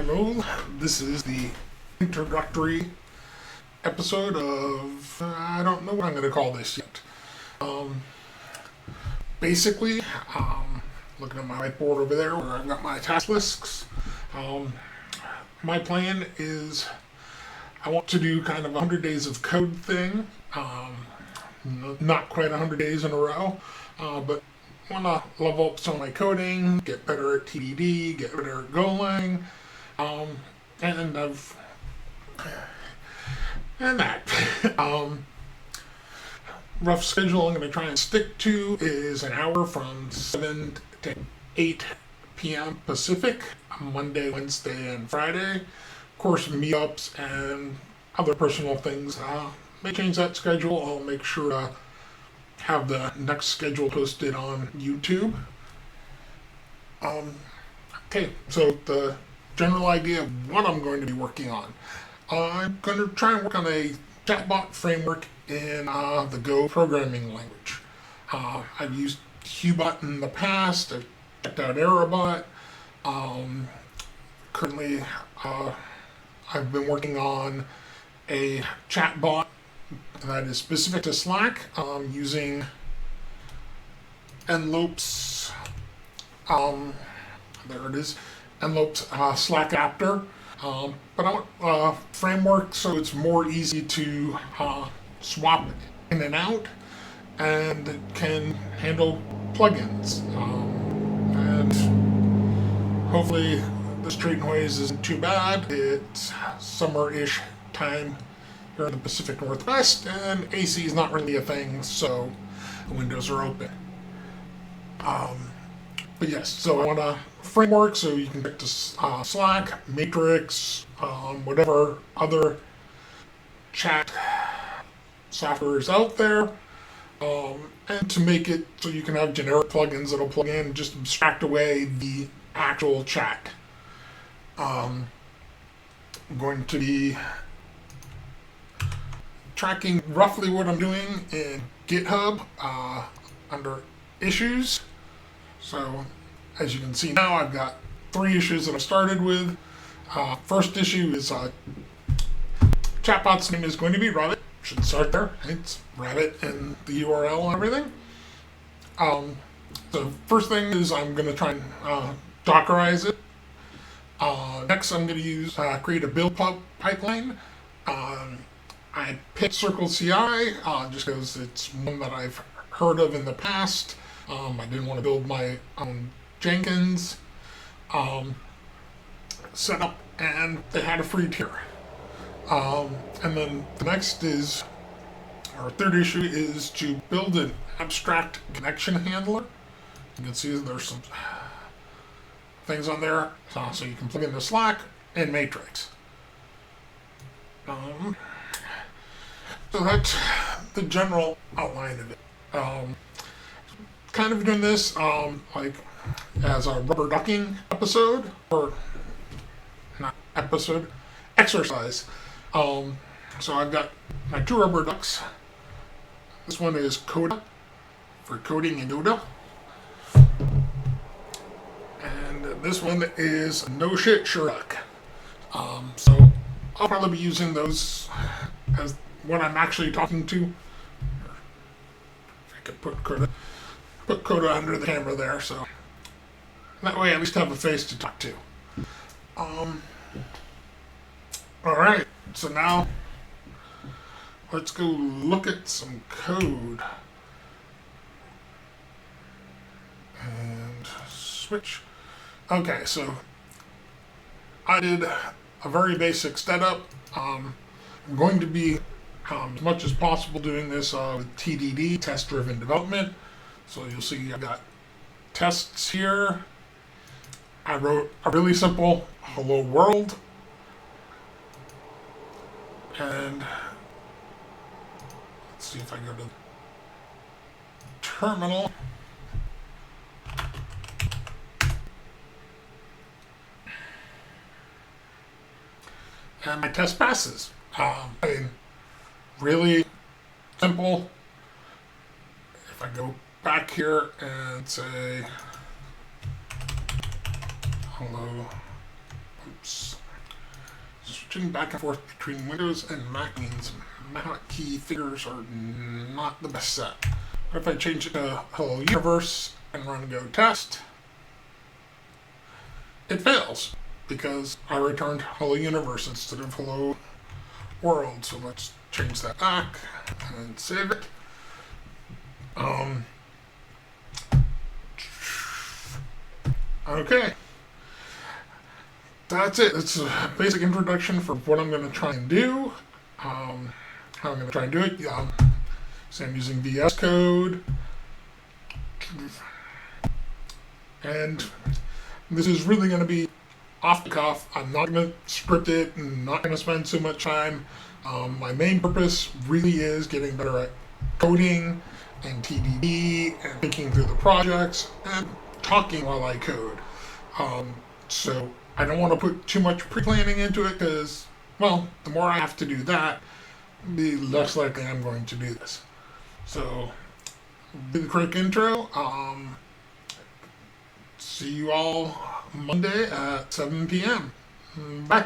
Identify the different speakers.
Speaker 1: Hello, this is the introductory episode of, I don't know what I'm going to call this yet. Basically, looking at my whiteboard over there where I've got my task lists, my plan is I want to do kind of a 100 days of code thing, not quite 100 days in a row, but want to level up some of my coding, get better at TDD, get better at Golang, and that. Rough schedule I'm going to try and stick to is an hour from 7 to 8 p.m. Pacific, Monday, Wednesday, and Friday. Of course, meetups and other personal things may change that schedule. I'll make sure to have the next schedule posted on YouTube. Okay, so the general idea of what I'm going to be working on. I'm going to try and work on a chatbot framework in the Go programming language. I've used Qbot in the past. I've checked out Errobot. Currently, I've been working on a chatbot that is specific to Slack, using Envelope's, there it is, Envelope's Slack adapter. But I want a framework so it's more easy to swap in and out, and it can handle plugins. And hopefully this trade noise isn't too bad. It's summer-ish time here in the Pacific Northwest, and AC is not really a thing, so the windows are open. But yes, so I want a framework so you can get to Slack, Matrix, whatever other chat software is out there, and to make it so you can have generic plugins that'll plug in and just abstract away the actual chat. I'm going to be tracking roughly what I'm doing in GitHub under issues. So as you can see now, I've got 3 issues that I started with. First issue is chatbot's name is going to be Rabbit. Should start there. It's Rabbit in the URL and everything. The first thing is I'm going to try and Dockerize it. Next, I'm going to use create a build pipeline. I picked Circle CI just because it's one that I've heard of in the past. I didn't want to build my own Jenkins setup, and they had a free tier. And then the next is, our third issue is to build an abstract connection handler. You can see there's some things on there, so you can plug into Slack and Matrix. So that's the general outline of it. Kind of doing this like as a rubber ducking episode, or not episode, exercise. So I've got my 2 rubber ducks. This one is Coda, for coding in Oda. And this one is No Shit Sherlock. So I'll probably be using those as what I'm actually talking to. If I could put Coda under the camera there, so that way I at least have a face to talk to. Alright, so now let's go look at some code. And switch. Okay, so I did a very basic setup. I'm going to be, as much as possible, doing this with TDD, test-driven development. So you'll see I've got tests here. I wrote a really simple hello world. And let's see if I go to terminal. And my test passes. Really simple. If I go back here and say hello, oops, Switching back and forth between Windows and Mac means Mac key figures are not the best set. But if I change it to Hello Universe and run go test, it fails because I returned Hello Universe instead of Hello World. So let's change that back and save it. Okay. That's it. It's a basic introduction for what I'm going to try and do. How I'm going to try and do it. So I'm using VS Code. And this is really going to be off the cuff. I'm not going to script it and not going to spend so much time. My main purpose really is getting better at coding and TDD and thinking through the projects and talking while I code. So I don't want to put too much pre-planning into it because, well, the more I have to do that, the less likely I'm going to do this. So, be the quick intro. See you all Monday at 7 p.m. Bye.